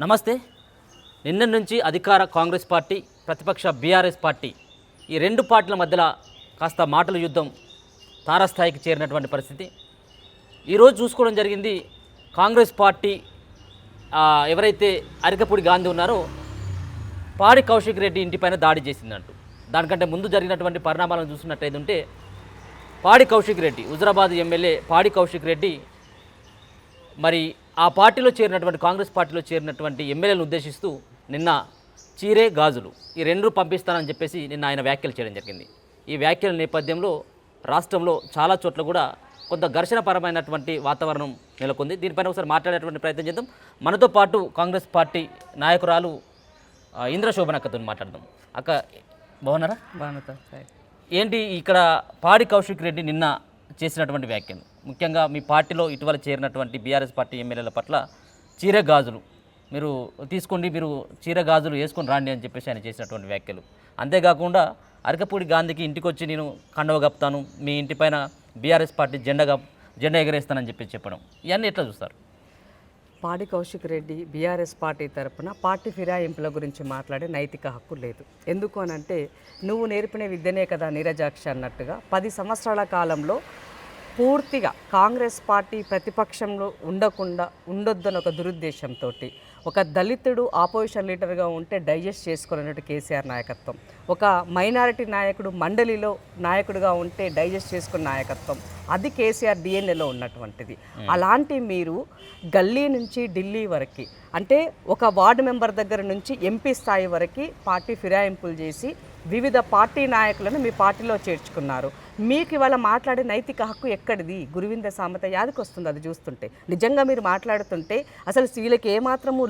నమస్తే. నిన్న నుంచి అధికార కాంగ్రెస్ పార్టీ, ప్రతిపక్ష బీఆర్ఎస్ పార్టీ ఈ రెండు పార్టీల మధ్యలో కాస్త మాటల యుద్ధం తారాస్థాయికి చేరినటువంటి పరిస్థితి. ఈరోజు చూసుకోవడం జరిగింది. కాంగ్రెస్ పార్టీ ఎవరైతే అరికపూడి గాంధీ ఉన్నారో పాడి కౌశిక్ రెడ్డి ఇంటిపైన దాడి చేసిందంటూ, దానికంటే ముందు జరిగినటువంటి పరిణామాలను చూసినట్టయితే పాడి కౌశిక్ రెడ్డి, హుజరాబాద్ ఎమ్మెల్యే పాడి కౌశిక్ రెడ్డి మరి ఆ పార్టీలో చేరినటువంటి కాంగ్రెస్ పార్టీలో చేరినటువంటి ఎమ్మెల్యేలను ఉద్దేశిస్తూ నిన్న చీరే గాజులు ఈ రెండు పంపిస్తానని చెప్పేసి నిన్న ఆయన వ్యాఖ్యలు చేయడం జరిగింది. ఈ వ్యాఖ్యల నేపథ్యంలో రాష్ట్రంలో చాలా చోట్ల కూడా కొంత ఘర్షణపరమైనటువంటి వాతావరణం నెలకొంది. దీనిపైన ఒకసారి మాట్లాడేటువంటి ప్రయత్నం చేద్దాం. మనతో పాటు కాంగ్రెస్ పార్టీ నాయకురాలు ఇంద్రశోభనక్కతో మాట్లాడదాం. అక్క బాగున్నారా? బాగున్నా. ఏంటి ఇక్కడ పాడి కౌశిక్ రెడ్డి నిన్న చేసినటువంటి వ్యాఖ్యలు, ముఖ్యంగా మీ పార్టీలో ఇటీవల చేరినటువంటి బీఆర్ఎస్ పార్టీ ఎమ్మెల్యేల పట్ల చీర గాజులు మీరు తీసుకోండి, మీరు చీర గాజులు వేసుకొని రాండి అని చెప్పేసి ఆయన చేసినటువంటి వ్యాఖ్యలు. అంతేకాకుండా అరకపూడి గాంధీకి ఇంటికి వచ్చి నేను కండవ కప్పుతాను, మీ ఇంటిపైన బీఆర్ఎస్ పార్టీ జెండా ఎగరేస్తానని చెప్పి చెప్పడం, ఇవన్నీ ఎట్లా చూస్తారు? పాడి కౌశిక్ రెడ్డి బీఆర్ఎస్ పార్టీ తరపున పార్టీ ఫిరాయింపుల గురించి మాట్లాడే నైతిక హక్కు లేదు. ఎందుకు అనంటే నువ్వు నేర్పిన విద్యనే కదా నీరజాక్షి అన్నట్టుగా 10 సంవత్సరాల కాలంలో పూర్తిగా కాంగ్రెస్ పార్టీ ప్రతిపక్షంలో ఉండొద్దని ఒక దురుద్దేశంతో ఒక దళితుడు ఆపోజిషన్ లీడర్గా ఉంటే డైజెస్ట్ చేసుకున్నట్టు కేసీఆర్ నాయకత్వం, ఒక మైనారిటీ నాయకుడు మండలిలో నాయకుడిగా ఉంటే డైజెస్ట్ చేసుకున్న నాయకత్వం, అది కేసీఆర్ డిఎన్ఏలో ఉన్నటువంటిది. అలాంటి మీరు గల్లీ నుంచి ఢిల్లీ వరకు, అంటే ఒక వార్డు మెంబర్ దగ్గర నుంచి ఎంపీ స్థాయి వరకు పార్టీ ఫిరాయింపులు చేసి వివిధ పార్టీ నాయకులను మీ పార్టీలో చేర్చుకున్నారు. మీకు ఇవాళ మాట్లాడే నైతిక హక్కు ఎక్కడిది? గురువింద సామెత యాదికి వస్తుంది అది చూస్తుంటే. నిజంగా మీరు మాట్లాడుతుంటే అసలు వీళ్ళకి ఏమాత్రము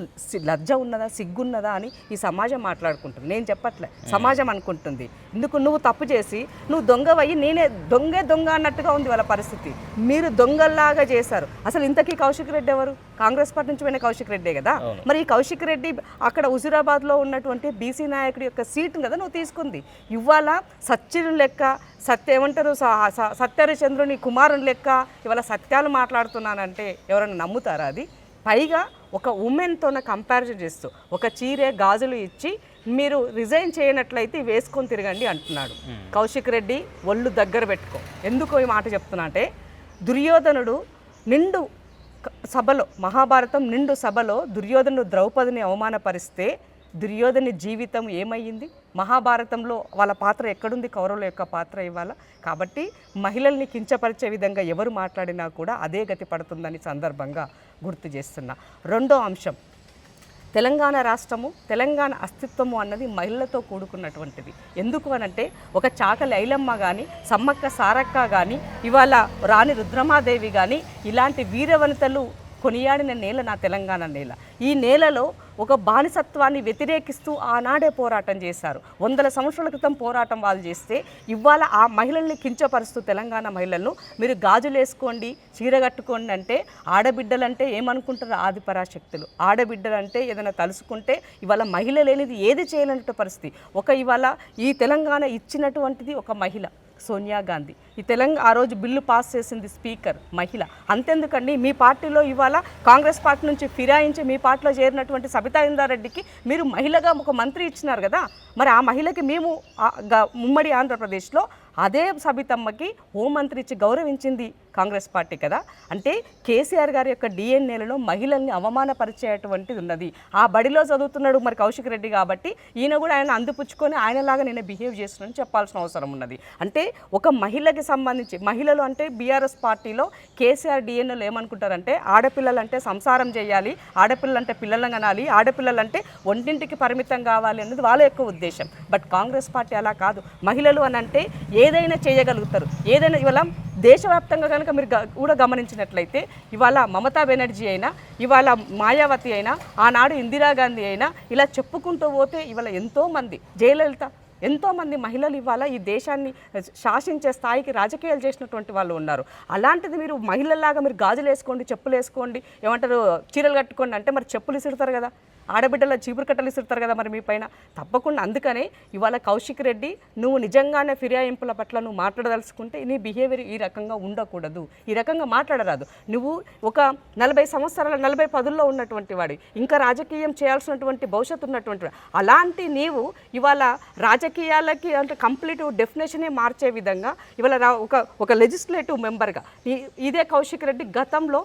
లజ్జ ఉన్నదా, సిగ్గున్నదా అని ఈ సమాజం మాట్లాడుకుంటుంది. నేను చెప్పట్లే, సమాజం అనుకుంటుంది. ఎందుకు నువ్వు తప్పు చేసి నువ్వు దొంగవయ్యి నేనే దొంగ అన్నట్టుగా ఉంది వాళ్ళ పరిస్థితి. మీరు దొంగల్లాగా చేశారు. అసలు ఇంతకీ కౌశిక్ రెడ్డి ఎవరు? కాంగ్రెస్ పార్టీ నుంచి పోయిన కౌశిక్ రెడ్డే కదా. మరి ఈ కౌశిక్ రెడ్డి అక్కడ హుజురాబాద్లో ఉన్నటువంటి బీసీ నాయకుడి యొక్క సీటును కదా నువ్వు తీసుకుంది. ఇవాళ సత్యుని లెక్క ఏమంటారు, సత్యహరిచంద్రుని కుమారుని లెక్క ఇవాళ సత్యాలు మాట్లాడుతున్నానంటే ఎవరైనా నమ్ముతారా? అది పైగా ఒక ఉమెన్తోన కంపారిజన్ చేస్తూ ఒక చీరే గాజులు ఇచ్చి మీరు రిజైన్ చేయనట్లయితే వేసుకొని తిరగండి అంటున్నాడు. కౌశిక్ రెడ్డి ఒళ్ళు దగ్గర పెట్టుకో. ఎందుకు ఈ మాట చెప్తున్నా అంటే దుర్యోధనుడు నిండు సభలో, మహాభారతం నిండు సభలో దుర్యోధనుడు ద్రౌపదిని అవమానపరిస్తే దుర్యోధని జీవితం ఏమయ్యింది? మహాభారతంలో వాళ్ళ పాత్ర ఎక్కడుంది? కౌరవుల యొక్క పాత్ర ఇవాళ. కాబట్టి మహిళల్ని కించపరిచే విధంగా ఎవరు మాట్లాడినా కూడా అదే గతి పడుతుందని సందర్భంగా గుర్తు చేస్తున్నా. రెండో అంశం, తెలంగాణ రాష్ట్రము, తెలంగాణ అస్తిత్వము అన్నది మహిళలతో కూడుకున్నటువంటిది. ఎందుకు అనంటే ఒక చాకలి ఐలమ్మ కానీ, సమ్మక్క సారక్క కానీ, ఇవాళ రాణి రుద్రమాదేవి కానీ ఇలాంటి వీరవనితలు కొనియాడిన నేల నా తెలంగాణ నేల. ఈ నేలలో ఒక బానిసత్వాన్ని వ్యతిరేకిస్తూ ఆనాడే పోరాటం చేశారు. 100 సంవత్సరాల క్రితం పోరాటం వాళ్ళు చేస్తే ఇవాళ ఆ మహిళల్ని కించపరుస్తూ తెలంగాణ మహిళలను మీరు గాజులు వేసుకోండి, చీర కట్టుకోండి అంటే ఆడబిడ్డలంటే ఏమనుకుంటారు? ఆదిపరాశక్తులు. ఆడబిడ్డలంటే ఏదైనా తలుసుకుంటే ఇవాళ మహిళ లేనిది ఏది చేయలేనట్టు పరిస్థితి. ఇవాళ ఈ తెలంగాణ ఇచ్చినటువంటిది ఒక మహిళ, సోనియా గాంధీ. ఈ తెలంగాణ ఆ రోజు బిల్లు పాస్ చేసింది స్పీకర్ మహిళ. అంతెందుకండి, మీ పార్టీలో ఇవాళ కాంగ్రెస్ పార్టీ నుంచి ఫిరాయించి మీ పార్టీలో చేరినటువంటి సబితా ఇంద్రారెడ్డికి మీరు మహిళగా ఒక మంత్రి ఇచ్చినారు కదా. మరి ఆ మహిళకి మేము ఉమ్మడి ఆంధ్రప్రదేశ్లో అదే సబితమ్మకి హోంమంత్రి ఇచ్చి గౌరవించింది కాంగ్రెస్ పార్టీ కదా. అంటే కేసీఆర్ గారి యొక్క డిఎన్ఏలలో మహిళల్ని అవమానపరిచేటువంటిది ఉన్నది. ఆ బడిలో చదువుతున్నాడు మరి కౌశిక్ రెడ్డి కాబట్టి ఈయన కూడా ఆయన అందిపుచ్చుకొని ఆయనలాగా నేను బిహేవ్ చేస్తున్నాను చెప్పాల్సిన అవసరం ఉన్నది. అంటే ఒక మహిళకి సంబంధించి, మహిళలు అంటే బీఆర్ఎస్ పార్టీలో కేసీఆర్ డిఎన్ఏలో ఏమనుకుంటారంటే ఆడపిల్లలంటే సంసారం చేయాలి, ఆడపిల్లలంటే పిల్లలను కనాలి, ఆడపిల్లలంటే ఒంటింటికి పరిమితం కావాలి అనేది వాళ్ళ యొక్క ఉద్దేశం. బట్ కాంగ్రెస్ పార్టీ అలా కాదు. మహిళలు అని అంటే ఏదైనా చేయగలుగుతారు. ఏదైనా ఇవాళ దేశవ్యాప్తంగా కనుక మీరు కూడా గమనించినట్లయితే ఇవాళ మమతా బెనర్జీ అయినా, ఇవాళ మాయావతి అయినా, ఆనాడు ఇందిరాగాంధీ అయినా ఇలా చెప్పుకుంటూ పోతే ఇవాళ ఎంతోమంది, జయలలిత ఎంతోమంది మహిళలు ఇవాళ ఈ దేశాన్ని శాసించే స్థాయికి రాజకీయాలు చేసినటువంటి వాళ్ళు ఉన్నారు. అలాంటిది మీరు మహిళల్లాగా మీరు గాజులు వేసుకోండి, చెప్పులు వేసుకోండి, ఏమంటారు చీరలు కట్టుకోండి అంటే మరి చెప్పులు ఇసురుతారు కదా, ఆడబిడ్డల చీపురు కట్టలు ఇసురుతారు కదా మరి మీ పైన. తప్పకుండా అందుకనే ఇవాళ కౌశిక్ రెడ్డి నువ్వు నిజంగానే ఫిర్యాయింపుల పట్ల నువ్వు మాట్లాడదలుచుకుంటే నీ బిహేవియర్ ఈ రకంగా ఉండకూడదు, ఈ రకంగా మాట్లాడరాదు. నువ్వు ఒక 40 సంవత్సరాల 40 పదుల్లో ఉన్నటువంటి వాడి, ఇంకా రాజకీయం చేయాల్సినటువంటి భవిష్యత్తు ఉన్నటువంటి వాడు. అలాంటి నీవు ఇవాళ రాజకీయాలకి అంటే కంప్లీట్ డెఫినేషనే మార్చే విధంగా ఇవాళ ఒక లెజిస్లేటివ్ మెంబర్గా ఇదే కౌశిక్ రెడ్డి గతంలో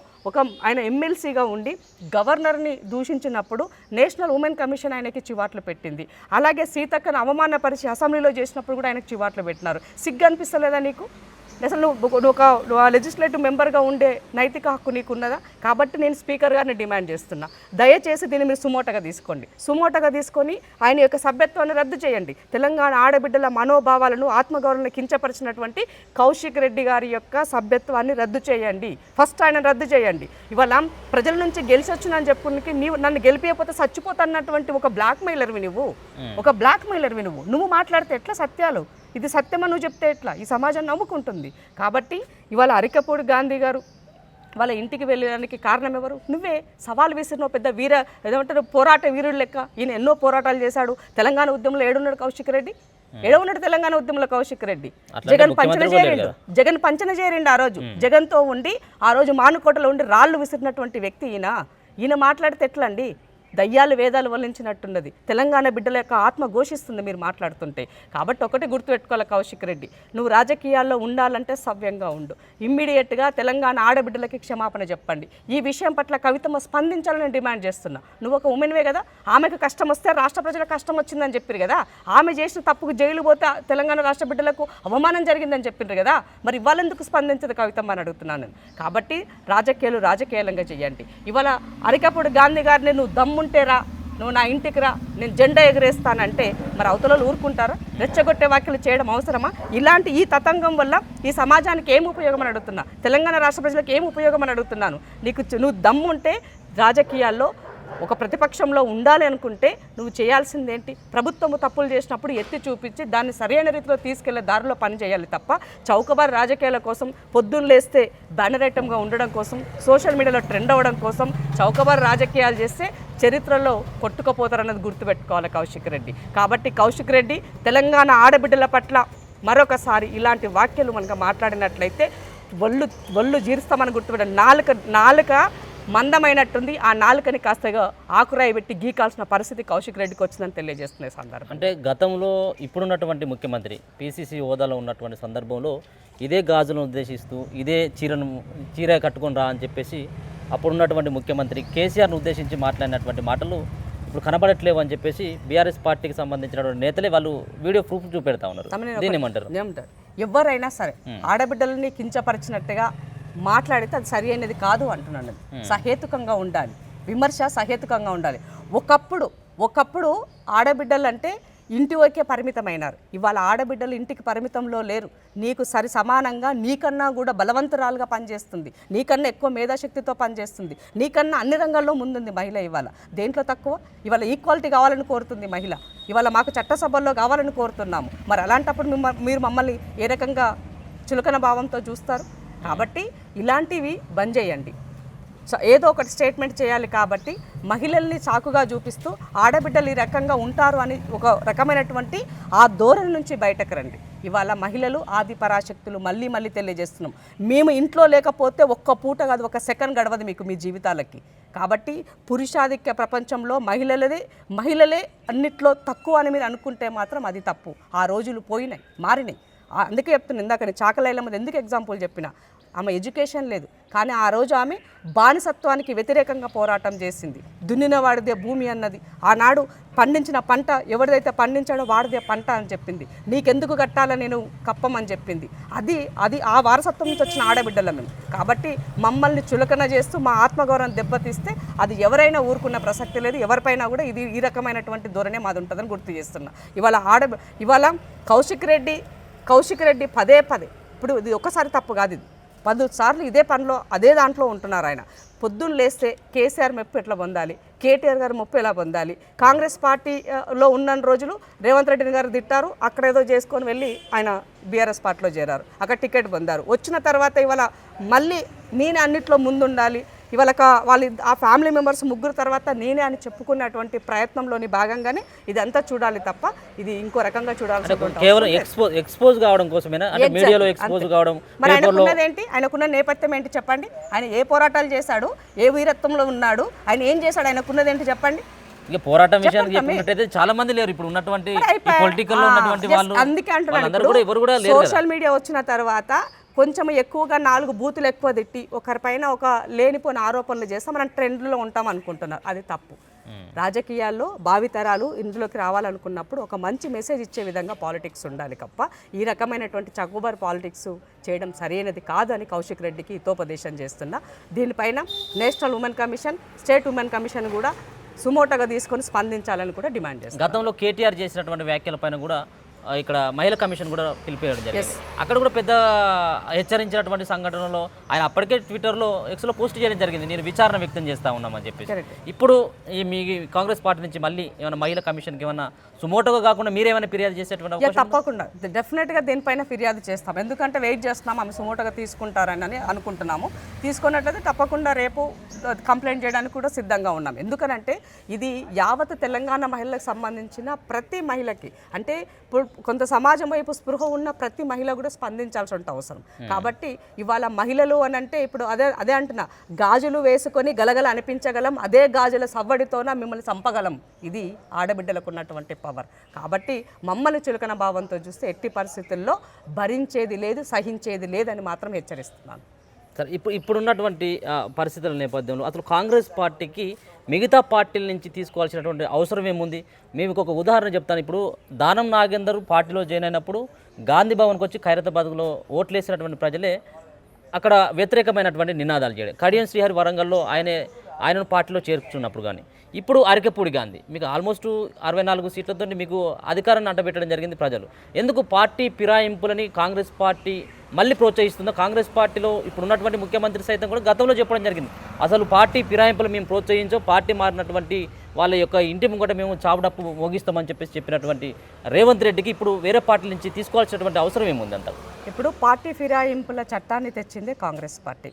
ఆయన ఎమ్మెల్సీగా ఉండి గవర్నర్ని దూషించినప్పుడు నేషనల్ ఉమెన్ కమిషన్ ఆయనకి చివాట్లు పెట్టింది. అలాగే సీతక్కను అవమానపరిచి అసెంబ్లీలో చేసినప్పుడు కూడా ఆయనకు చివాట్లు పెట్టినారు. సిగ్గు అనిపిస్తలేదా నీకు? అసలు నువ్వు ఒక లెజిస్లేటివ్ మెంబర్గా ఉండే నైతిక హక్కు నీకు ఉన్నదా? కాబట్టి నేను స్పీకర్ గారిని డిమాండ్ చేస్తున్నా, దయచేసి దీన్ని మీరు సుమోటగా తీసుకోండి. సుమోటగా తీసుకొని ఆయన యొక్క సభ్యత్వాన్ని రద్దు చేయండి. తెలంగాణ ఆడబిడ్డల మనోభావాలను ఆత్మగౌరవాలను కించపరిచినటువంటి కౌశిక్ రెడ్డి గారి యొక్క సభ్యత్వాన్ని రద్దు చేయండి. ఫస్ట్ ఆయన రద్దు చేయండి. ఇవాళ ప్రజల నుంచి గెలిచి వచ్చినని చెప్పుకునికి నీవు నన్ను గెలిపియకపోతే చచ్చిపోతున్నటువంటి ఒక బ్లాక్ మెయిలర్వి నువ్వు, ఒక బ్లాక్ మెయిలర్వి నువ్వు మాట్లాడితే ఎట్లా సత్యాలు? ఇది సత్యమని నువ్వు చెప్తే ఎట్లా? ఈ సమాజం నమ్ముకుంటుంది. కాబట్టి ఇవాళ అరికపూడి గాంధీ గారు వాళ్ళ ఇంటికి వెళ్ళడానికి కారణం ఎవరు? నువ్వే. సవాల్ విసిరిన పెద్ద ఏమంటారు పోరాట వీరుడు లెక్క ఈయన ఎన్నో పోరాటాలు చేశాడు. తెలంగాణ ఉద్యమంలో ఏడున్నాడు కౌశిక్ రెడ్డి? ఏడవున్నాడు తెలంగాణ ఉద్యమంలో కౌశిక్ రెడ్డి? జగన్ పంచన చేరిండు ఆ రోజు. జగన్తో ఉండి ఆ రోజు మానుకోటలో ఉండి రాళ్ళు విసిరినటువంటి వ్యక్తి ఈయన మాట్లాడితే ఎట్లా అండి? దయ్యాలు వేదాలు వల్లించినట్టున్నది. తెలంగాణ బిడ్డల యొక్క ఆత్మ ఘోషిస్తుంది మీరు మాట్లాడుతుంటే. కాబట్టి ఒకటి గుర్తుపెట్టుకోవాలి కౌశిక్ రెడ్డి, నువ్వు రాజకీయాల్లో ఉండాలంటే సవ్యంగా ఉండు. ఇమ్మీడియట్గా తెలంగాణ ఆడబిడ్డలకి క్షమాపణ చెప్పండి. ఈ విషయం పట్ల కవితమ్మ స్పందించాలని డిమాండ్ చేస్తున్నా. నువ్వు ఒక ఉమెన్వే కదా, ఆమెకు కష్టం వస్తే రాష్ట్ర ప్రజలకు కష్టం వచ్చిందని చెప్పారు కదా, ఆమె చేసిన తప్పుకు జైలు పోతే తెలంగాణ రాష్ట్ర బిడ్డలకు అవమానం జరిగిందని చెప్పిండ్రు కదా, మరి ఇవాళ ఎందుకు స్పందించదు కవితమ్మ అని అడుగుతున్నాను నేను. కాబట్టి రాజకీయాలంగా చేయండి. ఇవాళ అరికపూడి గాంధీ గారిని నువ్వు దమ్ముంటేరా, నువ్వు నా ఇంటికి రా, నేను జెండా ఎగరేస్తానంటే మరి అవతలలో ఊరుకుంటారా? రెచ్చగొట్టే వ్యాఖ్యలు చేయడం అవసరమా? ఈ తతంగం వల్ల ఈ సమాజానికి ఏం ఉపయోగం అని అడుగుతున్నా, తెలంగాణ రాష్ట్ర ప్రజలకు ఏం ఉపయోగం అని అడుగుతున్నాను. నువ్వు దమ్ముంటే రాజకీయాల్లో ఒక ప్రతిపక్షంలో ఉండాలి అనుకుంటే నువ్వు చేయాల్సిందేంటి? ప్రభుత్వము తప్పులు చేసినప్పుడు ఎత్తి చూపించి దాన్ని సరైన రీతిలో తీసుకెళ్లే దారిలో పని చేయాలి తప్ప చౌకబారు రాజకీయాల కోసం, పొద్దున్న లేస్తే బ్యానర్ ఐటమ్గా ఉండడం కోసం, సోషల్ మీడియాలో ట్రెండ్ అవ్వడం కోసం చౌకబారు రాజకీయాలు చేస్తే చరిత్రలో కొట్టుకుపోతారన్నది గుర్తుపెట్టుకోవాలి కౌశిక్ రెడ్డి. కాబట్టి కౌశిక్ రెడ్డి తెలంగాణ ఆడబిడ్డల పట్ల మరొకసారి ఇలాంటి వాక్యాలు మనకు మాట్లాడినట్లయితే ఒళ్ళు జీరుస్తామని గుర్తుపెట్టాలి. నాలుక మందమైనట్టుంది, ఆ నాలుకని కాస్తగా ఆకురాయి పెట్టి గీకాల్సిన పరిస్థితి కౌశిక్ రెడ్డికి వచ్చిందని తెలియజేస్తున్న సందర్భం. అంటే గతంలో ఇప్పుడున్నటువంటి ముఖ్యమంత్రి పీసీసీ హోదాలో ఉన్నటువంటి సందర్భంలో ఇదే గాజులను ఉద్దేశిస్తూ ఇదే చీర కట్టుకొని రా అని చెప్పేసి అప్పుడున్నటువంటి ముఖ్యమంత్రి కేసీఆర్ను ఉద్దేశించి మాట్లాడినటువంటి మాటలు ఇప్పుడు కనబడట్లేవు అని చెప్పేసి బీఆర్ఎస్ పార్టీకి సంబంధించినటువంటి నేతలే వాళ్ళు వీడియో ప్రూఫ్ చూపెడతా ఉన్నారు. దీన్ని ఏమంటారు? ఎవరైనా సరే ఆడబిడ్డలని కించపరిచినట్టుగా మాట్లాడితే అది సరి అయినది కాదు అంటున్నాను. సహేతుకంగా ఉండాలి, విమర్శ సహేతుకంగా ఉండాలి. ఒకప్పుడు ఆడబిడ్డలు అంటే ఇంటి వరకే పరిమితమైనారు. ఇవాళ ఆడబిడ్డలు ఇంటికి పరిమితంలో లేరు. నీకు సరి సమానంగా నీకన్నా కూడా బలవంతురాలుగా పనిచేస్తుంది, నీకన్నా ఎక్కువ మేధాశక్తితో పనిచేస్తుంది, నీకన్నా అన్ని రంగాల్లో ముందుంది మహిళ. ఇవాళ దేంట్లో తక్కువ? ఇవాళ ఈక్వాలిటీ కావాలని కోరుతుంది మహిళ. ఇవాళ మాకు చట్టసభల్లో కావాలని కోరుతున్నాము. మరి అలాంటప్పుడు మీరు మమ్మల్ని ఏ రకంగా చులకన భావంతో చూస్తారు? కాబట్టి ఇలాంటివి బంద్ చేయండి. ఏదో ఒకటి స్టేట్మెంట్ చేయాలి. కాబట్టి మహిళల్ని చాకుగా చూపిస్తూ ఆడబిడ్డలు ఈ రకంగా ఉంటారు అని ఒక రకమైనటువంటి ఆ ధోరణి నుంచి బయటకు రండి. ఇవాళ మహిళలు ఆది పరాశక్తులు మళ్ళీ తెలియజేస్తున్నాం. మేము ఇంట్లో లేకపోతే ఒక్క పూట కాదు, ఒక సెకండ్ గడవదు మీకు మీ జీవితాలకి. కాబట్టి పురుషాధిక్య ప్రపంచంలో మహిళలే అన్నిట్లో తక్కువ అని మీరు అనుకుంటే మాత్రం అది తప్పు. ఆ రోజులు మారినాయి. అందుకే చెప్తున్నా, ఇందాక నేను చాకలైలమ్మ ఎందుకు ఎగ్జాంపుల్ చెప్పిన, ఆమె ఎడ్యుకేషన్ లేదు కానీ ఆ రోజు ఆమె బానిసత్వానికి వ్యతిరేకంగా పోరాటం చేసింది. దున్నిన వాడిదే భూమి అన్నది. ఆనాడు పండించిన పంట ఎవరిదైతే పండించాడో వాడిదే పంట అని చెప్పింది. నీకెందుకు కట్టాలని నేను కప్పమని చెప్పింది. అది ఆ వారసత్వం నుంచి వచ్చిన ఆడబిడ్డల మేము. కాబట్టి మమ్మల్ని చులకన చేస్తూ మా ఆత్మగౌరవం దెబ్బతీస్తే అది ఎవరైనా ఊరుకున్న ప్రసక్తి లేదు. ఎవరిపైనా కూడా ఈ రకమైనటువంటి ధోరణే మాది ఉంటుందని గుర్తు చేస్తున్నా. ఇవాళ కౌశిక్ రెడ్డి పదే ఇప్పుడు ఇది ఒక్కసారి తప్పు కాదు, ఇది 10 సార్లు ఇదే పనిలో అదే దాంట్లో ఉంటున్నారు ఆయన. పొద్దున్న లేస్తే కేసీఆర్ మెప్పు ఎట్లా పొందాలి, కేటీఆర్ గారు మెప్పు ఎలా పొందాలి, కాంగ్రెస్ పార్టీలో ఉన్న రోజులు రేవంత్ రెడ్డి గారు తిట్టారు, అక్కడ ఏదో చేసుకొని వెళ్ళి ఆయన బీఆర్ఎస్ పార్టీలో చేరారు, అక్కడ టికెట్ పొందారు. వచ్చిన తర్వాత ఇవాళ మళ్ళీ నేనే అన్నిట్లో ముందుండాలి, ఇవాళ వాళ్ళు ఆ ఫ్యామిలీ మెంబర్స్ ముగ్గురు తర్వాత నేనే అని చెప్పుకున్నటువంటి ప్రయత్నంలోని భాగంగానే ఇదంతా చూడాలి తప్ప ఇది ఇంకో రకంగా చూడాల్సి కేవలం ఎక్స్పోజ్ కావడం కోసమేనా, అంటే మీడియాలో ఎక్స్పోజ్ కావడం. మరి ఆయనకున్నది ఏంటి, ఆయనకున్న నేపథ్యం ఏంటి చెప్పండి, ఆయన ఏ పోరాటాలు చేశాడు, ఏ వీరత్వంలో ఉన్నాడు, ఆయన ఏం చేశాడు, ఆయనకున్నది ఏంటి చెప్పండి. ఇక పోరాటం విషయానికి చెప్పినట్టయితే చాలా మంది లేరు ఇప్పుడు ఉన్నటువంటి పొలిటికల్ లో ఉన్నటువంటి వాళ్ళు. అందుకే అంటున్నాను సోషల్ మీడియా వచ్చిన తర్వాత కొంచెం ఎక్కువగా 4 బూతులు ఎక్కువ తిట్టి ఒకరిపైన ఒక లేనిపోయిన ఆరోపణలు చేస్తే మనం ట్రెండ్లో ఉంటాం అనుకుంటున్నారు, అది తప్పు. రాజకీయాల్లో భావితరాలు ఇందులోకి రావాలనుకున్నప్పుడు ఒక మంచి మెసేజ్ ఇచ్చే విధంగా పాలిటిక్స్ ఉండాలి తప్ప ఈ రకమైనటువంటి చక్కుబారు పాలిటిక్స్ చేయడం సరైనది కాదని కౌశిక్ రెడ్డికి హితోపదేశం చేస్తున్నా. దీనిపైన national women commission, state women commission కూడా సుమోటోగా తీసుకొని స్పందించాలని కూడా డిమాండ్ చేస్తారు. గతంలో కేటీఆర్ చేసినటువంటి వ్యాఖ్యలపైన కూడా ఇక్కడ మహిళా కమిషన్ కూడా పిలిపేయడం జరిగింది. అక్కడ కూడా పెద్ద హెచ్చరించినటువంటి సంఘటనలో ఆయన అప్పటికే ట్విట్టర్లో ఎక్స్లో పోస్ట్ చేయడం జరిగింది, నేను విచారణ వ్యక్తం చేస్తా ఉన్నామని చెప్పేసి. ఇప్పుడు ఈ మీ కాంగ్రెస్ పార్టీ నుంచి మళ్ళీ ఏమైనా మహిళా కమిషన్కి ఏమైనా సుమోటోగా కాకుండా మీరేమైనా ఫిర్యాదు చేసేటువంటి? తప్పకుండా డెఫినెట్గా దీనిపైన ఫిర్యాదు చేస్తాం, ఎందుకంటే వెయిట్ చేస్తున్నాం ఆమె సుమోటోగా తీసుకుంటారని అనుకుంటున్నాము. తీసుకున్నట్లయితే తప్పకుండా రేపు కంప్లైంట్ చేయడానికి కూడా సిద్ధంగా ఉన్నాం. ఎందుకనంటే ఇది యావత్ తెలంగాణ మహిళలకు సంబంధించిన ప్రతి మహిళకి, అంటే కొంత సమాజం వైపు స్పృహ ఉన్న ప్రతి మహిళ కూడా స్పందించాల్సి ఉంటే అవసరం. కాబట్టి ఇవాళ మహిళలు అని అంటే ఇప్పుడు అదే అంటున్నా, గాజులు వేసుకొని గలగల అనిపించగలం, అదే గాజుల సవ్వడితోన మిమ్మల్ని చంపగలం, ఇది ఆడబిడ్డలకు ఉన్నటువంటి పవర్. కాబట్టి మమ్మల్ని చులకన భావంతో చూస్తే ఎట్టి పరిస్థితుల్లో భరించేది లేదు, సహించేది లేదని మాత్రం హెచ్చరిస్తున్నాను. సరే, ఇప్పుడున్నటువంటి పరిస్థితుల నేపథ్యంలో అసలు కాంగ్రెస్ పార్టీకి మిగతా పార్టీల నుంచి తీసుకోవాల్సినటువంటి అవసరం ఏముంది? మేము ఒక ఉదాహరణ చెప్తాను. ఇప్పుడు దానం నాగేందర్ పార్టీలో జాయిన్ అయినప్పుడు గాంధీ భవన్కి వచ్చి ఖైరతాబాద్లో ఓట్లు వేసినటువంటి ప్రజలే అక్కడ వ్యతిరేకమైనటువంటి నినాదాలు చేయడం. కడియం శ్రీహరి వరంగల్లో ఆయనను పార్టీలో చేర్చున్నప్పుడు కానీ, ఇప్పుడు అరికెపూడి గాంధీ మీకు ఆల్మోస్ట్ 64 సీట్లతో మీకు అధికారాన్ని అంటబెట్టడం జరిగింది ప్రజలు. ఎందుకు పార్టీ ఫిరాయింపులని కాంగ్రెస్ పార్టీ మళ్ళీ ప్రోత్సహిస్తుందో? కాంగ్రెస్ పార్టీలో ఇప్పుడు ఉన్నటువంటి ముఖ్యమంత్రి సైతం కూడా గతంలో చెప్పడం జరిగింది, అసలు పార్టీ ఫిరాయింపులు మేము ప్రోత్సహించో, పార్టీ మారినటువంటి వాళ్ళ యొక్క ఇంటి ముంగట మేము చావుడప్పు మోగిస్తామని చెప్పినటువంటి రేవంత్ రెడ్డికి ఇప్పుడు వేరే పార్టీ నుంచి తీసుకోవాల్సినటువంటి అవసరం ఏముందంటారు? ఇప్పుడు పార్టీ ఫిరాయింపుల చట్టాన్ని తెచ్చిందే కాంగ్రెస్ పార్టీ.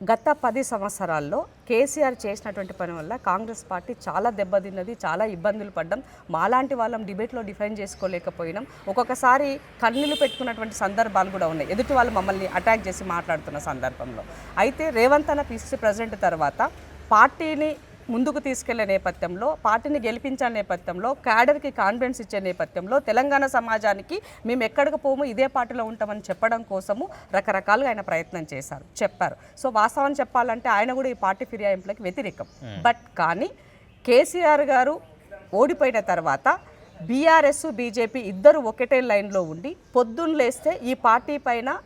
గత 10 సంవత్సరాల్లో కేసీఆర్ చేసినటువంటి పని వల్ల కాంగ్రెస్ పార్టీ చాలా దెబ్బతిన్నది, చాలా ఇబ్బందులు పడ్డాం. మాలాంటి వాళ్ళం డిబేట్లో డిఫైన్ చేసుకోలేకపోయినాం. ఒక్కొక్కసారి కన్నీళ్లు పెట్టుకున్నటువంటి సందర్భాలు కూడా ఉన్నాయి, ఎదుటి వాళ్ళు మమ్మల్ని అటాక్ చేసి మాట్లాడుతున్న సందర్భంలో. అయితే రేవంత్ అన్న పిసిసి ప్రెసిడెంట్ తర్వాత పార్టీని ముందుకు తీసుకెళ్లే నేపథ్యంలో, పార్టీని గెలిపించే నేపథ్యంలో, క్యాడర్కి కాన్ఫిడెన్స్ ఇచ్చే నేపథ్యంలో, తెలంగాణ సమాజానికి మేము ఎక్కడికి పోము ఇదే పార్టీలో ఉంటామని చెప్పడం కోసము రకరకాలుగా ఆయన ప్రయత్నం చెప్పారు. సో వాస్తవం చెప్పాలంటే ఆయన కూడా ఈ పార్టీ ఫిరాయింపులకు వ్యతిరేకం. బట్ కానీ కేసీఆర్ గారు ఓడిపోయిన తర్వాత బీఆర్ఎస్ బీజేపీ ఇద్దరు ఒకటే లైన్లో ఉండి పొద్దున్న లేస్తే ఈ పార్టీ పైన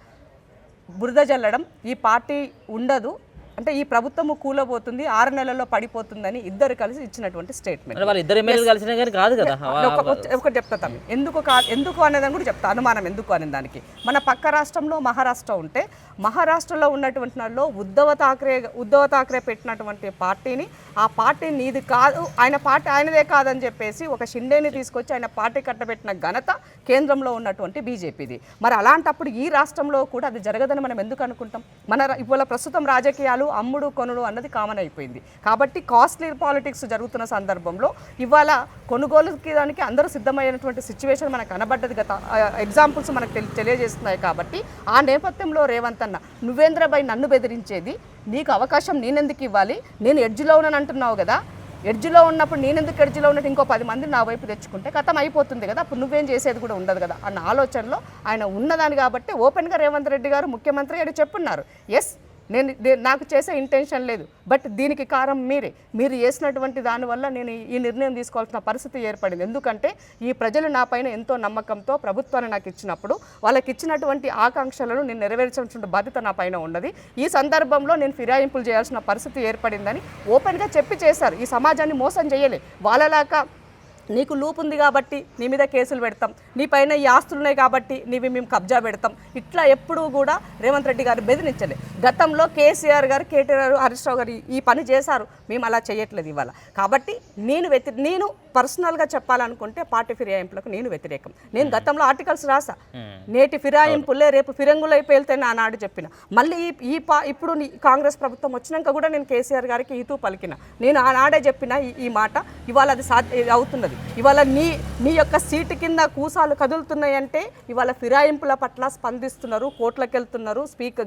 బురద జల్లడం, ఈ పార్టీ ఉండదు అంటే ఈ ప్రభుత్వము కూలబోతుంది, 6 నెలల్లో పడిపోతుందని ఇద్దరు కలిసి ఇచ్చినటువంటి స్టేట్మెంట్. ఒకటి చెప్తా, ఎందుకు అనేదాన్ని కూడా చెప్తా, అనుమానం ఎందుకు అనే దానికి. మన పక్క రాష్ట్రంలో మహారాష్ట్ర ఉంటే, మహారాష్ట్రలో ఉన్నటువంటి వాళ్ళు ఉద్ధవ్ ఠాక్రే పెట్టినటువంటి పార్టీని, ఆ పార్టీ నీది కాదు, ఆయన పార్టీ ఆయనదే కాదని చెప్పేసి ఒక షిండేని తీసుకొచ్చి ఆయన పార్టీ కట్టబెట్టిన ఘనత కేంద్రంలో ఉన్నటువంటి బీజేపీది. మరి అలాంటప్పుడు ఈ రాష్ట్రంలో కూడా అది జరగదని మనం ఎందుకు అనుకుంటాం? ఇవాళ ప్రస్తుతం రాజకీయాలు అమ్ముడు కొనుడు అన్నది కామన్ అయిపోయింది. కాబట్టి కాస్ట్లీ పాలిటిక్స్ జరుగుతున్న సందర్భంలో ఇవాళ కొనుగోలుకి దానికి అందరూ సిద్ధమైనటువంటి సిచ్యువేషన్ మనకు కనబడ్డది. గత ఎగ్జాంపుల్స్ మనకు తెలియజేస్తున్నాయి. కాబట్టి ఆ నేపథ్యంలో రేవంత్ అన్న, నువ్వేంద్రబాయ్ నన్ను బెదిరించేది, నీకు అవకాశం నేనెందుకు ఇవ్వాలి, నేను ఎడ్జ్లో ఉన్నాను అంటున్నావు కదా, ఎడ్జ్లో ఉన్నప్పుడు నేనెందుకు ఎడ్జ్లో ఉన్నట్టు ఇంకో 10 మందిని నా వైపు తెచ్చుకుంటే కథం అయిపోతుంది కదా, అప్పుడు నువ్వేం చేసేది కూడా ఉండదు కదా అన్న ఆలోచనలో ఆయన ఉన్నదాన్ని. కాబట్టి ఓపెన్గా రేవంత్ రెడ్డి గారు ముఖ్యమంత్రి గారు చెప్పున్నారు, ఎస్ నాకు చేసే ఇంటెన్షన్ లేదు, బట్ దీనికి కారణం మీరు చేసినటువంటి దానివల్ల నేను ఈ నిర్ణయం తీసుకోవాల్సిన పరిస్థితి ఏర్పడింది. ఎందుకంటే ఈ ప్రజలు నా పైన ఎంతో నమ్మకంతో ప్రభుత్వాన్ని నాకు ఇచ్చినప్పుడు వాళ్ళకి ఇచ్చినటువంటి ఆకాంక్షలను నేను నెరవేర్చాల్సిన బాధ్యత నా పైన ఉన్నది. ఈ సందర్భంలో నేను ఫిరాయింపులు చేయాల్సిన పరిస్థితి ఏర్పడిందని ఓపెన్గా చెప్పి చేశారు. ఈ సమాజాన్ని మోసం చేయలే, వాళ్ళలాగా నీకు లూప్ ఉంది కాబట్టి నీ మీద కేసులు పెడతాం, నీ పైన ఈ ఆస్తులు ఉన్నాయి కాబట్టి నీవి మేము కబ్జా పెడతాం, ఇట్లా ఎప్పుడూ కూడా రేవంత్ రెడ్డి గారు బెదిరించలే. గతంలో కేసీఆర్ గారు, కేటీఆర్, హరీష్ రావు గారు ఈ పని చేశారు, మేము అలా చేయట్లేదు ఇవాళ. కాబట్టి నేను పర్సనల్గా చెప్పాలనుకుంటే పార్టీ ఫిరాయింపులకు నేను వ్యతిరేకం. నేను గతంలో ఆర్టికల్స్ రాసా, నేటి ఫిరాయింపులే రేపు ఫిరంగులై పేలుతాయని ఆనాడు చెప్పిన. మళ్ళీ ఇప్పుడు కాంగ్రెస్ ప్రభుత్వం వచ్చినాక కూడా నేను కేసీఆర్ గారికి ఈతూ పలికిన. నేను ఆనాడే చెప్పిన ఈ మాట, ఇవాళ అది అవుతున్నది. ఇవాళ నీ యొక్క సీటు కింద కూసాలు కదులుతున్నాయంటే ఇవాళ ఫిరాయింపుల పట్ల స్పందిస్తున్నారు, కోర్టులకు వెళ్తున్నారు,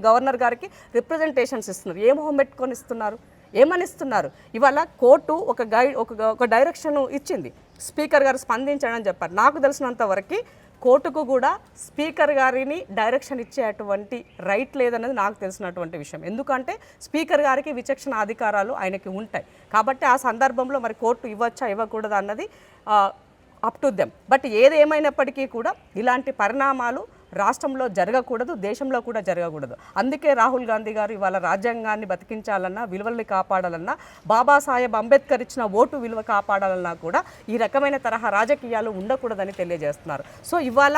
గవర్నర్ గారికి రిప్రజెంటేషన్స్ ఇస్తున్నారు. ఏ మొహం పెట్టుకొని ఇస్తున్నారు, ఏమని ఇస్తున్నారు? ఇవాళ కోర్టు ఒక డైరెక్షన్ ఇచ్చింది, స్పీకర్ గారు స్పందించడని చెప్పారు. నాకు తెలిసినంత వరకు కోర్టుకు కూడా స్పీకర్ గారిని డైరెక్షన్ ఇచ్చేటువంటి రైట్ లేదన్నది నాకు తెలిసినటువంటి విషయం. ఎందుకంటే స్పీకర్ గారికి విచక్షణ అధికారాలు ఆయనకి ఉంటాయి. కాబట్టి ఆ సందర్భంలో మరి కోర్టు ఇవ్వచ్చా ఇవ్వకూడదు అన్నది అప్ టు దెమ్. బట్ ఏదేమైనప్పటికీ కూడా ఇలాంటి పరిణామాలు రాష్ట్రంలో జరగకూడదు, దేశంలో కూడా జరగకూడదు. అందుకే రాహుల్ గాంధీ గారు ఇవాళ రాజ్యాంగాన్ని బతికించాలన్నా, విలువల్ని కాపాడాలన్నా, బాబాసాహెబ్ అంబేద్కర్ ఇచ్చిన ఓటు విలువ కాపాడాలన్నా కూడా ఈ రకమైన తరహా రాజకీయాలు ఉండకూడదని తెలియజేస్తున్నారు. సో ఇవాళ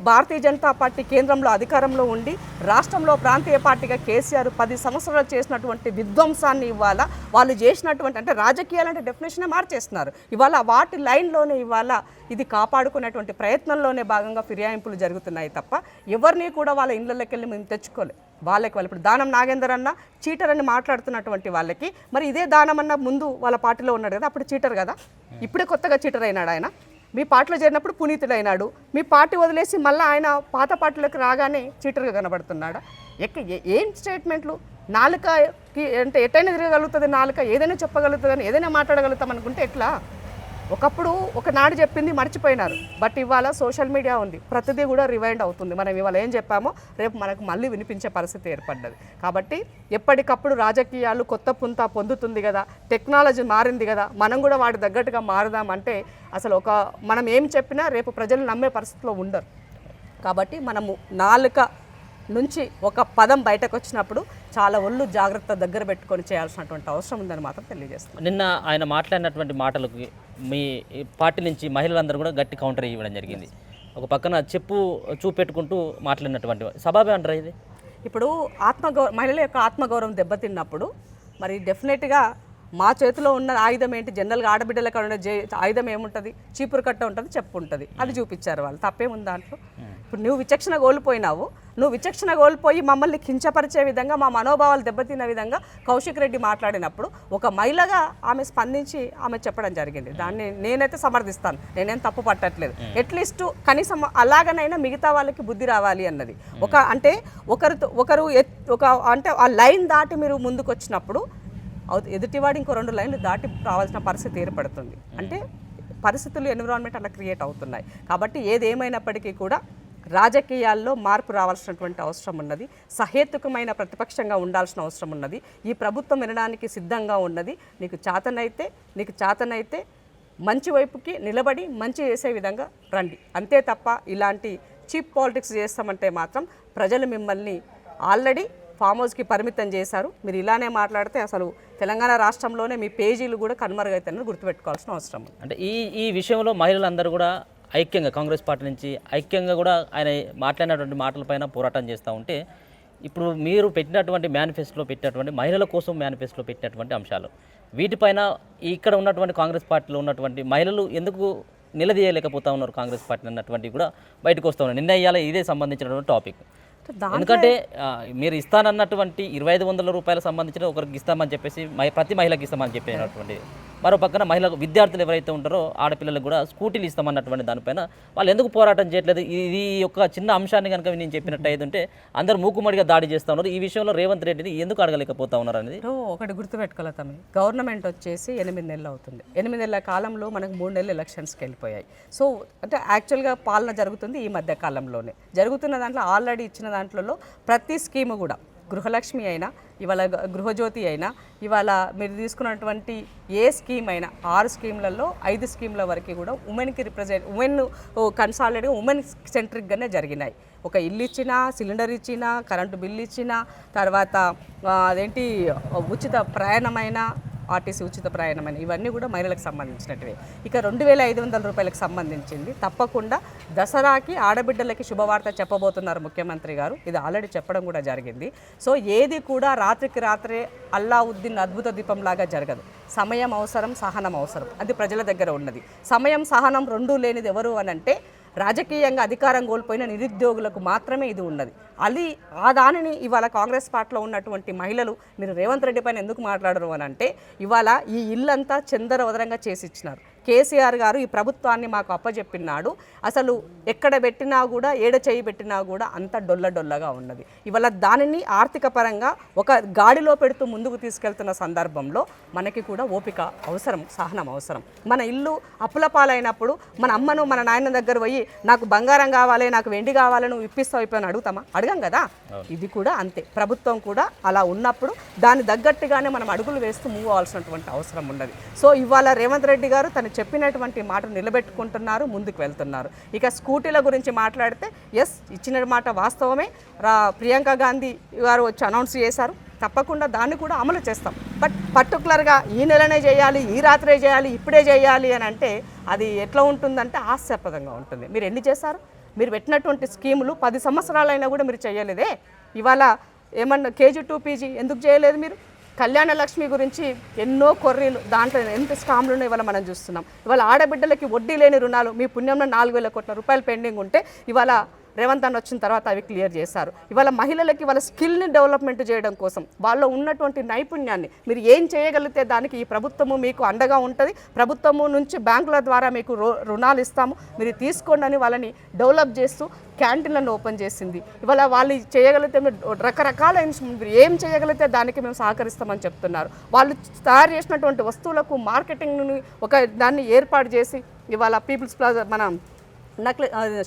భారతీయ జనతా పార్టీ కేంద్రంలో అధికారంలో ఉండి రాష్ట్రంలో ప్రాంతీయ పార్టీగా కేసీఆర్ 10 సంవత్సరాలు చేసినటువంటి విధ్వంసాన్ని ఇవాళ వాళ్ళు చేసినటువంటి, అంటే రాజకీయాలంటే డెఫినేషనే మార్చేస్తున్నారు. ఇవాళ వాటి లైన్లోనే ఇవాళ ఇది కాపాడుకునేటువంటి ప్రయత్నంలోనే భాగంగా ఫిర్యాయింపులు జరుగుతున్నాయి తప్ప ఎవరిని కూడా వాళ్ళ ఇళ్ళకి వెళ్ళి మేము తెచ్చుకోలేదు. వాళ్ళకి ఇప్పుడు దానం నాగేందర్ అన్న చీటర్ అని మాట్లాడుతున్నటువంటి వాళ్ళకి మరి ఇదే దానం అన్న ముందు వాళ్ళ పార్టీలో ఉన్నాడు కదా, అప్పుడు చీటర్ కదా, ఇప్పుడే కొత్తగా చీటర్ అయినాడు ఆయన. మీ పార్టీలో చేరినప్పుడు పునీతుడైనాడు, మీ పార్టీ వదిలేసి మళ్ళీ ఆయన పాత పార్టీలోకి రాగానే చీటర్గా కనబడుతున్నాడా? ఏం స్టేట్మెంట్లు? నాలుకకి అంటే ఎటైనా తిరగగలుగుతుంది, నాలుక ఏదైనా చెప్పగలుగుతుందని, ఏదైనా మాట్లాడగలుగుతాం అనుకుంటే ఎట్లా? ఒకప్పుడు ఒకనాడు చెప్పింది మర్చిపోయినారు. బట్ ఇవాళ సోషల్ మీడియా ఉంది, ప్రతిదీ కూడా రివైండ్ అవుతుంది. మనం ఇవాళ ఏం చెప్పామో రేపు మనకు మళ్ళీ వినిపించే పరిస్థితి ఏర్పడ్డది. కాబట్టి ఎప్పటికప్పుడు రాజకీయాలు కొత్త పుంత పొందుతుంది కదా, టెక్నాలజీ మారింది కదా, మనం కూడా వాటి తగ్గట్టుగా మారుదామంటే అసలు మనం ఏం చెప్పినా రేపు ప్రజలు నమ్మే పరిస్థితిలో ఉండరు. కాబట్టి మనము నాలుక నుంచి ఒక పదం బయటకు వచ్చినప్పుడు చాలా ఒళ్ళు జాగ్రత్త దగ్గర పెట్టుకొని చేయాల్సినటువంటి అవసరం ఉందని మాత్రం తెలియజేస్తాం. నిన్న ఆయన మాట్లాడినటువంటి మాటలకు మీ పార్టీ నుంచి మహిళలందరూ కూడా గట్టి కౌంటర్ ఇవ్వడం జరిగింది. ఒక పక్కన చెప్పు చూపెట్టుకుంటూ మాట్లాడినటువంటి సబాబే అంటారా ఇది? ఇప్పుడు మహిళల యొక్క ఆత్మగౌరవం దెబ్బతిన్నప్పుడు మరి డెఫినెట్గా మా చేతిలో ఉన్న ఆయుధం ఏంటి? జనరల్గా ఆడబిడ్డలకు ఉండే ఆయుధం ఏముంటుంది? చీపురు కట్ట ఉంటుంది, చెప్పు ఉంటుంది, అది చూపించారు వాళ్ళు. తప్పేముంది దాంట్లో? ఇప్పుడు నువ్వు విచక్షణ కోల్పోయినావు, నువ్వు విచక్షణ కోల్పోయి మమ్మల్ని కించపరిచే విధంగా, మా మనోభావాలు దెబ్బతిన్న విధంగా కౌశిక్ రెడ్డి మాట్లాడినప్పుడు ఒక మహిళగా ఆమె స్పందించి ఆమె చెప్పడం జరిగింది. దాన్ని నేనైతే సమర్థిస్తాను, నేనేం తప్పు పట్టట్లేదు. అట్లీస్ట్ కనీసం అలాగనైనా మిగతా వాళ్ళకి బుద్ధి రావాలి అన్నది. అంటే ఒకరు అంటే ఆ లైన్ దాటి మీరు ముందుకు వచ్చినప్పుడు ఎదుటివాడు ఇంకో 2 లైన్లు దాటి రావాల్సిన పరిస్థితి ఏర్పడుతుంది. అంటే పరిస్థితులు, ఎన్విరాన్మెంట్ అలా క్రియేట్ అవుతున్నాయి. కాబట్టి ఏదేమైనప్పటికీ కూడా రాజకీయాల్లో మార్పు రావాల్సినటువంటి అవసరం ఉన్నది. సహేతుకమైన ప్రతిపక్షంగా ఉండాల్సిన అవసరం ఉన్నది. ఈ ప్రభుత్వం వినడానికి సిద్ధంగా ఉన్నది. నీకు చేతనైతే మంచి వైపుకి నిలబడి మంచి చేసే విధంగా రండి, అంతే తప్ప ఇలాంటి చీప్ పాలిటిక్స్ చేస్తామంటే మాత్రం ప్రజలు మిమ్మల్ని ఆల్రెడీ ఫామ్ హౌస్కి పరిమితం చేశారు. మీరు ఇలానే మాట్లాడితే అసలు తెలంగాణ రాష్ట్రంలోనే మీ పేజీలు కూడా కనుమరుగైతాయని గుర్తుపెట్టుకోవాల్సిన అవసరం. అంటే ఈ విషయంలో మహిళలందరూ కూడా ఐక్యంగా, కాంగ్రెస్ పార్టీ నుంచి ఐక్యంగా కూడా ఆయన మాట్లాడినటువంటి మాటలపైన పోరాటం చేస్తూ ఉంటే, ఇప్పుడు మీరు పెట్టినటువంటి మేనిఫెస్టోలో పెట్టినటువంటి మహిళల కోసం మేనిఫెస్టోలో పెట్టినటువంటి అంశాలు, వీటిపైన ఇక్కడ ఉన్నటువంటి కాంగ్రెస్ పార్టీలో ఉన్నటువంటి మహిళలు ఎందుకు నిలదీయలేకపోతా ఉన్నారు కాంగ్రెస్ పార్టీ అన్నటువంటివి కూడా బయటకు వస్తూ ఉన్నారు. నిన్న ఇవాళ ఇదే సంబంధించినటువంటి టాపిక్. ఎందుకంటే మీరు ఇస్తానన్నటువంటి 2500 రూపాయలకు సంబంధించిన ఒకరికి ఇస్తామని చెప్పేసి ప్రతి మహిళకి ఇస్తామని చెప్పినటువంటి, మరో పక్కన మహిళలకు విద్యార్థులు ఎవరైతే ఉంటారో ఆడపిల్లలకు కూడా స్కూటీలు ఇస్తామన్నటువంటి దానిపైన వాళ్ళు ఎందుకు పోరాటం చేయట్లేదు? ఇది ఒక చిన్న అంశాన్ని కనుక నేను చెప్పినట్టు అయితే అందరూ మూకుమ్మడిగా దాడి చేస్తూ ఉన్నారు. ఈ విషయంలో రేవంత్ రెడ్డిని ఎందుకు అడగలేకపోతా ఉన్నారు అనేది ఒకటి గుర్తుపెట్టుకోవాలి. గవర్నమెంట్ వచ్చేసి 8 నెలలు అవుతుంది. 8 నెలల కాలంలో మనకు 3 నెలలు ఎలక్షన్స్కి వెళ్ళిపోయాయి. సో అంటే యాక్చువల్గా పాలన జరుగుతుంది ఈ మధ్య కాలంలోనే. జరుగుతున్న దాంట్లో ఆల్రెడీ ఇచ్చిన దాంట్లో ప్రతి స్కీము కూడా, గృహలక్ష్మి అయినా, ఇవాళ గృహజ్యోతి అయినా, ఇవాళ మీరు తీసుకున్నటువంటి ఏ స్కీమ్ అయినా 6 స్కీమ్లలో 5 స్కీమ్ల వరకు కూడా ఉమెన్ కన్సాలిడేట్గా ఉమెన్ సెంట్రిక్గానే జరిగినాయి. ఒక ఇల్లు ఇచ్చినా, సిలిండర్ ఇచ్చినా, కరెంటు బిల్లు ఇచ్చినా, తర్వాత అదేంటి ఉచిత ప్రయాణమైనా, ఆర్టీసీ ఉచిత ప్రయాణం అని ఇవన్నీ కూడా మహిళలకు సంబంధించినటివే. ఇక 2500 రూపాయలకు సంబంధించింది తప్పకుండా దసరాకి ఆడబిడ్డలకి శుభవార్త చెప్పబోతున్నారు ముఖ్యమంత్రి గారు. ఇది ఆల్రెడీ చెప్పడం కూడా జరిగింది. సో ఏది కూడా రాత్రికి రాత్రే అల్లావుద్దీన్ అద్భుత దీపం లాగా జరగదు. సమయం అవసరం, సహనం అవసరం. అది ప్రజల దగ్గర ఉన్నది. సమయం సహనం రెండూ లేనిది ఎవరు అనంటే రాజకీయంగా అధికారం కోల్పోయిన నిరుద్యోగులకు మాత్రమే ఇది ఉన్నది. ఆ దానిని ఇవాళ కాంగ్రెస్ పార్టీలో ఉన్నటువంటి మహిళలు మీరు రేవంత్ రెడ్డి పైన ఎందుకు మాట్లాడరు అని అంటే ఇవాళ ఈ ఇల్లంతా చందరవదరంగా చేసి ఇచ్చినారు. కేసీఆర్ గారు ఈ ప్రభుత్వాన్ని మాకు అప్పచెప్పినాడు. అసలు ఎక్కడ పెట్టినా కూడా ఏడ చేయి పెట్టినా కూడా అంత డొల్లగా ఉన్నది. ఇవాళ దానిని ఆర్థిక పరంగా ఒక గాడిలో పెడుతూ ముందుకు తీసుకెళ్తున్న సందర్భంలో మనకి కూడా ఓపిక అవసరం, సహనం అవసరం. మన ఇల్లు అప్పుల పాలైనప్పుడు మన అమ్మను మన నాయన దగ్గర పోయి నాకు బంగారం కావాలి, నాకు వెండి కావాలి, నువ్వు ఇప్పిస్తావు అయిపోయిన అడుగుతామా? అడగం కదా. ఇది కూడా అంతే. ప్రభుత్వం కూడా అలా ఉన్నప్పుడు దాని తగ్గట్టుగానే మనం అడుగులు వేస్తూ మూవ్ అవ్వాల్సినటువంటి అవసరం ఉన్నది. సో ఇవాళ రేవంత్ రెడ్డి గారు తను చెప్పినటువంటి మాట నిలబెట్టుకుంటున్నారు, ముందుకు వెళ్తున్నారు. ఇక స్కూటీల గురించి మాట్లాడితే ఇచ్చిన మాట వాస్తవమే. ప్రియాంక గాంధీ గారు వచ్చి అనౌన్స్ చేశారు. తప్పకుండా దాన్ని కూడా అమలు చేస్తాం. బట్ పర్టికులర్గా ఈ నెలనే చేయాలి, ఈ రాత్రే చేయాలి, ఇప్పుడే చేయాలి అని అంటే అది ఎట్లా ఉంటుందంటే హాస్యాస్పదంగా ఉంటుంది. మీరు ఎన్ని చేశారు? మీరు పెట్టినటువంటి స్కీములు 10 సంవత్సరాలైనా కూడా మీరు చేయలేదే. ఇవాళ ఏమన్నా KG to PG ఎందుకు చేయలేదు మీరు? కళ్యాణ లక్ష్మి గురించి ఎన్నో కొర్రీలు, దాంట్లో ఎంత స్కామ్లు ఉన్నాయో ఇవాళ మనం చూస్తున్నాం. ఇవాళ ఆడబిడ్డలకి వడ్డీ లేని రుణాలు మీ పుణ్యంలో 4000 కోట్ల రూపాయలు పెండింగ్ ఉంటే ఇవాళ రేవంత్ అన్న వచ్చిన తర్వాత అవి క్లియర్ చేశారు. ఇవాళ మహిళలకి వాళ్ళ స్కిల్ని డెవలప్మెంట్ చేయడం కోసం వాళ్ళలో ఉన్నటువంటి నైపుణ్యాన్ని మీరు ఏం చేయగలిగితే దానికి ఈ ప్రభుత్వము మీకు అండగా ఉంటుంది. ప్రభుత్వము నుంచి బ్యాంకుల ద్వారా మీకు రుణాలు ఇస్తాము, మీరు తీసుకోండి అని వాళ్ళని డెవలప్ చేస్తూ క్యాంటీన్లను ఓపెన్ చేసింది. ఇవాళ వాళ్ళు చేయగలిగితే రకరకాల మీరు ఏం చేయగలిగితే దానికి మేము సహకరిస్తామని చెప్తున్నారు. వాళ్ళు తయారు చేసినటువంటి వస్తువులకు మార్కెటింగ్ని ఒక దాన్ని ఏర్పాటు చేసి ఇవాళ పీపుల్స్ ప్లాజా మన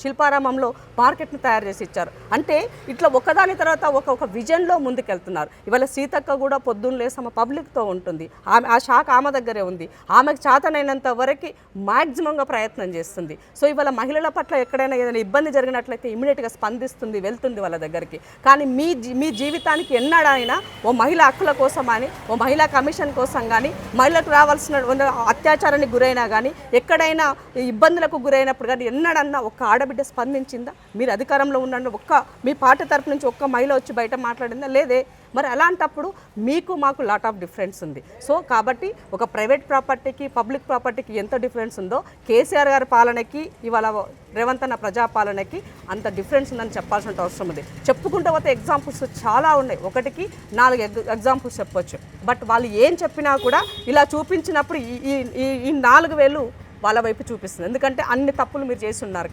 శిల్పారామంలో మార్కెట్ని తయారు చేసి ఇచ్చారు. అంటే ఇట్లా ఒకదాని తర్వాత ఒక విజన్లో ముందుకెళ్తున్నారు. ఇవాళ సీతక్క కూడా పొద్దున్న లేసమ్మ పబ్లిక్తో ఉంటుంది. ఆ శాఖ ఆమె దగ్గరే ఉంది. ఆమెకు చేతనైనంత వరకు మ్యాక్సిమంగా ప్రయత్నం చేస్తుంది. సో ఇవాళ మహిళల పట్ల ఎక్కడైనా ఏదైనా ఇబ్బంది జరిగినట్లయితే ఇమీడియట్గా స్పందిస్తుంది, వెళ్తుంది వాళ్ళ దగ్గరికి. కానీ మీ జీవితానికి ఎన్నడైనా ఓ మహిళ హక్కుల కోసం కానీ, ఓ మహిళా కమిషన్ కోసం కానీ, మహిళలకు రావాల్సిన అత్యాచారానికి గురైనా కానీ, ఎక్కడైనా ఇబ్బందులకు గురైనప్పుడు కానీ ఎన్నడన్నా ఒక్క ఆడబిడ్డ స్పందించిందా? మీరు అధికారంలో ఉన్న మీ పార్టీ తరపు నుంచి ఒక్క మహిళ వచ్చి బయట మాట్లాడిందా? లేదే. మరి అలాంటప్పుడు మీకు మాకు లాట్ ఆఫ్ డిఫరెన్స్ ఉంది. సో కాబట్టి ఒక ప్రైవేట్ ప్రాపర్టీకి పబ్లిక్ ప్రాపర్టీకి ఎంత డిఫరెన్స్ ఉందో కేసీఆర్ గారి పాలనకి ఇవాళ రేవంత్ అన్న ప్రజాపాలనకి అంత డిఫరెన్స్ ఉందని చెప్పాల్సిన అవసరం ఉంది. చెప్పుకుంటూ పోతే ఎగ్జాంపుల్స్ చాలా ఉన్నాయి. 1కి 4 ఎగ్జాంపుల్స్ చెప్పొచ్చు. బట్ వాళ్ళు ఏం చెప్పినా కూడా ఇలా చూపించినప్పుడు ఈ 4 వేలు వాళ్ళ వైపు చూపిస్తుంది. ఎందుకంటే అన్ని తప్పులు మీరు చేసి ఉన్నారు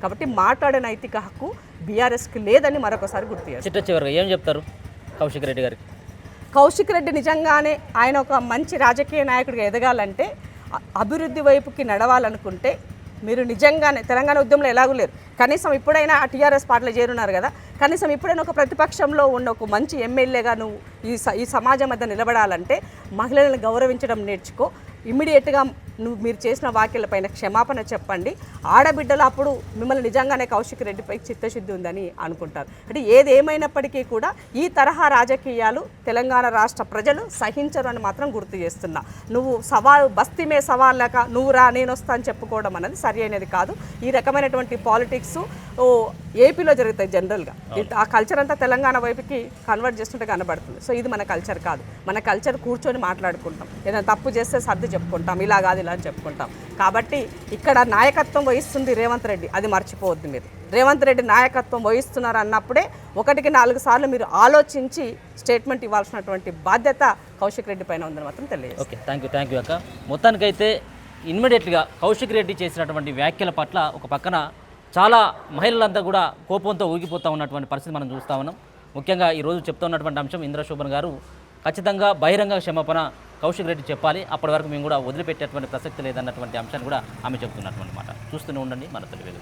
కాబట్టి మాట్లాడే నైతిక హక్కు బీఆర్ఎస్కి లేదని మరొకసారి గుర్తు చేస్తారు. చివరిగా ఏం చెప్తారు కౌశిక్ రెడ్డి గారికి? కౌశిక్ రెడ్డి నిజంగానే ఆయన ఒక మంచి రాజకీయ నాయకుడిగా ఎదగాలంటే, అభివృద్ధి వైపుకి నడవాలనుకుంటే మీరు నిజంగానే తెలంగాణ ఉద్యమంలో ఎలాగూ లేరు. కనీసం ఇప్పుడైనా ఆ టీఆర్ఎస్ పార్టీలో చేరున్నారు కదా, కనీసం ఇప్పుడైనా ఒక ప్రతిపక్షంలో ఉన్న ఒక మంచి ఎమ్మెల్యేగా నువ్వు ఈ సమాజం మధ్య నిలబడాలంటే మహిళలను గౌరవించడం నేర్చుకో. ఇమ్మీడియట్గా మీరు చేసిన వ్యాఖ్యలపైన క్షమాపణ చెప్పండి. ఆడబిడ్డలు అప్పుడు మిమ్మల్ని నిజంగానే కౌశిక్ రెడ్డిపై చిత్తశుద్ధి ఉందని అనుకుంటారు. అంటే ఏది ఏమైనప్పటికీ కూడా ఈ తరహా రాజకీయాలు తెలంగాణ రాష్ట్ర ప్రజలు సహించరు అని మాత్రం గుర్తు చేస్తున్నా. నువ్వు బస్తీమే సవాల్ లేక నువ్వు రా నేను వస్తా అని చెప్పుకోవడం అనేది సరి అయినది కాదు. ఈ రకమైనటువంటి పాలిటిక్స్ ఏపీలో జరుగుతాయి జనరల్గా. ఆ కల్చర్ అంతా తెలంగాణ వైపుకి కన్వర్ట్ చేస్తుంటే కనబడుతుంది. సో ఇది మన కల్చర్ కాదు. మన కల్చర్ కూర్చొని మాట్లాడుకుంటాం, ఏదైనా తప్పు చేస్తే సర్ది చెప్పుకుంటాం, ఇలా కాదు ఇలా అని చెప్పుకుంటాం. కాబట్టి ఇక్కడ నాయకత్వం వహిస్తుంది రేవంత్ రెడ్డి, అది మర్చిపోవద్దు మీరు. రేవంత్ రెడ్డి నాయకత్వం వహిస్తున్నారు అన్నప్పుడే 1కి 4 సార్లు మీరు ఆలోచించి స్టేట్మెంట్ ఇవ్వాల్సినటువంటి బాధ్యత కౌశిక్ రెడ్డి పైన ఉందని మాత్రం తెలియదు. ఓకే, థ్యాంక్ యూ అక్క. మొత్తానికైతే ఇమ్మీడియట్గా కౌశిక్ రెడ్డి చేసినటువంటి వ్యాఖ్యల పట్ల ఒక పక్కన చాలా మహిళలంతా కూడా కోపంతో ఊగిపోతూ ఉన్నటువంటి పరిస్థితి మనం చూస్తూ ఉన్నాం. ముఖ్యంగా ఈరోజు చెప్తూ ఉన్నటువంటి అంశం ఇంద్రశోభన్ గారు ఖచ్చితంగా బహిరంగ క్షమాపణ కౌశిక్ రెడ్డి చెప్పాలి, అప్పటి వరకు మేము కూడా వదిలిపెట్టేటువంటి ప్రసక్తి లేదన్నటువంటి అంశాన్ని కూడా ఆమె చెప్తున్నటువంటి మాట. చూస్తూనే ఉండండి మన తెలుగు.